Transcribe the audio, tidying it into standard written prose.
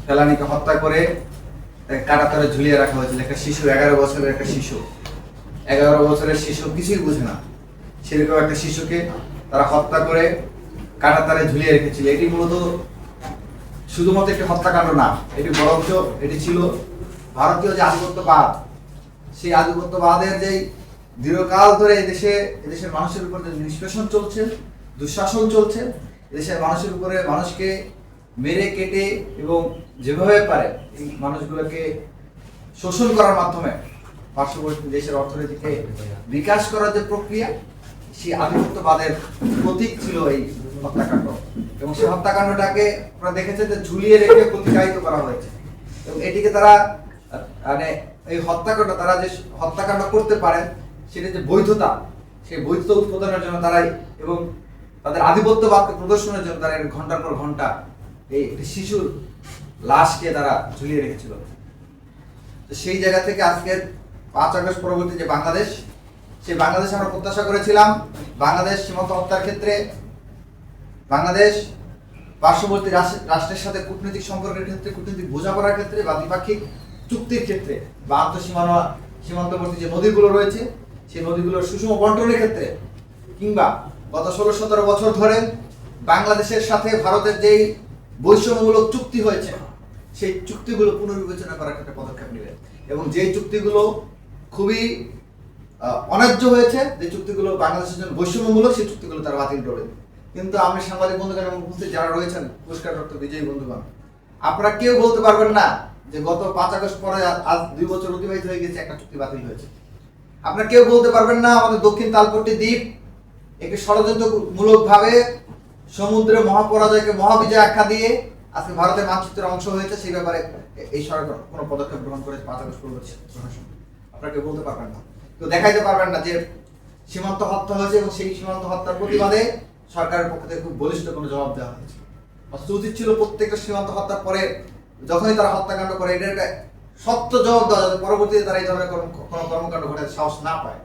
ফেলানীকে হত্যা করে কাঁটাতারে ঝুলিয়ে রাখা হয়েছিল। একটা শিশু, 11 বছরের একটা শিশু, 11 বছরের শিশু কিছুই বুঝে না, সেরকম একটা শিশুকে তারা হত্যা করে কাঁটাতারে ঝুলিয়ে রেখেছিল। এটি মূলত শুধুমাত্র একটি হত্যাকাণ্ড না, এটি বরঞ্চ এটি ছিল ভারতীয় যে আধিপত্যবাদ, সেই আধিপত্যবাদের যে দীর্ঘকাল ধরে এদেশের মানুষের উপর যে নিষ্পেষণ চলছে, দুঃশাসন চলছে, এদেশের মানুষের উপরে মানুষকে মেরে কেটে এবং যেভাবে পারে এই মানুষগুলোকে শোষণ করার মাধ্যমে পার্শ্ববর্তী দেশের অর্থনীতিকে বিকাশ করার যে প্রক্রিয়া, সেই আধিপত্যবাদের প্রতীক ছিল এই হত্যাকাণ্ড। এবং সেই হত্যাকাণ্ডটাকে আপনারা দেখেছেন যে ঝুলিয়ে রেখে প্রতিকায়িত করা হয়েছে। এবং এটিকে তারা মানে এই হত্যাকাণ্ড, তারা যে হত্যাকাণ্ড করতে পারেন সেটা যে বৈধতা, সেই বৈধতা উৎপাদনের জন্য তারাই এবং তাদের আধিপত্যবাদকে প্রদর্শনের জন্য তারা ঘন্টার পর ঘন্টা এই শিশুর লাশকে তারা ঝুলিয়ে রেখেছিল। তো সেই জায়গা থেকে আজকে 5 আগস্ট পরবর্তী যে বাংলাদেশ, সেই বাংলাদেশ আমরা প্রত্যাশা করেছিলাম বাংলাদেশ সীমান্ত হত্যার ক্ষেত্রে, বাংলাদেশ পার্শ্ববর্তী রাষ্ট্রের সাথে কূটনৈতিক সম্পর্কের ক্ষেত্রে, কূটনৈতিক বোঝাপড়ার ক্ষেত্রে বা দ্বিপাক্ষিক চুক্তির ক্ষেত্রে বা সীমান্তবর্তী যে নদীগুলো রয়েছে সেই নদীগুলোর সুষম বন্টনের ক্ষেত্রে, কিংবা গত 16-17 বছর ধরে বাংলাদেশের সাথে ভারতের যেই বৈষম্যমূলক চুক্তি হয়েছে সেই চুক্তিগুলো পুনর্বিবেচনা করার ক্ষেত্রে পদক্ষেপ নেবে। এবং যেই চুক্তিগুলো খুবই অন্যায্য হয়েছে, যে চুক্তিগুলো বাংলাদেশের জন্য বৈষম্যমূলক, সেই চুক্তিগুলো তারা বাতিল করবে। কিন্তু আমি সাংবাদিক বন্ধুগণ এবং উপস্থিত যারা রয়েছেন পুরস্কারপ্রাপ্ত বিজয়ী বন্ধুগণ, আপনারা কেউ বলতে পারবেন না যে গত 5 আগস্ট পরে আজ 2 বছর অতিবাহিত হয়ে গেছে, একটা চুক্তি বাতিল হয়েছে। আপনারা কেউ বলতে পারবেন না আমাদের দক্ষিণ তালপট্টি দ্বীপ একটি ষড়যন্ত্রমূলকভাবে সমুদ্রে মহাপরাজয়কে মহাবিজয় আখ্যা দিয়ে আজকে ভারতের মানচিত্রের অংশ হয়েছে, সেই ব্যাপারে এই সরকার কোনো পদক্ষেপ গ্রহণ করেছে 5 আগস্ট পরবর্তী প্রশাসন। আপনারা কেউ বলতে পারবেন না, কেউ দেখাইতে পারবেন না যে সীমান্ত হত্যা হয়েছে এবং সেই সীমান্ত হত্যার প্রতিবাদে সরকারের পক্ষ থেকে খুব বলিষ্ঠ কোনো জবাব দেওয়া হয়েছে। অথচ উচিত ছিল প্রত্যেকটা সীমান্ত হত্যার পরে যখনই তারা হত্যাকাণ্ড করে এটার একটা সত্য জবাব দেওয়া, যাতে পরবর্তীতে তারা এই ধরনের কোনো কর্মকাণ্ড ঘটাতে সাহস না পায়।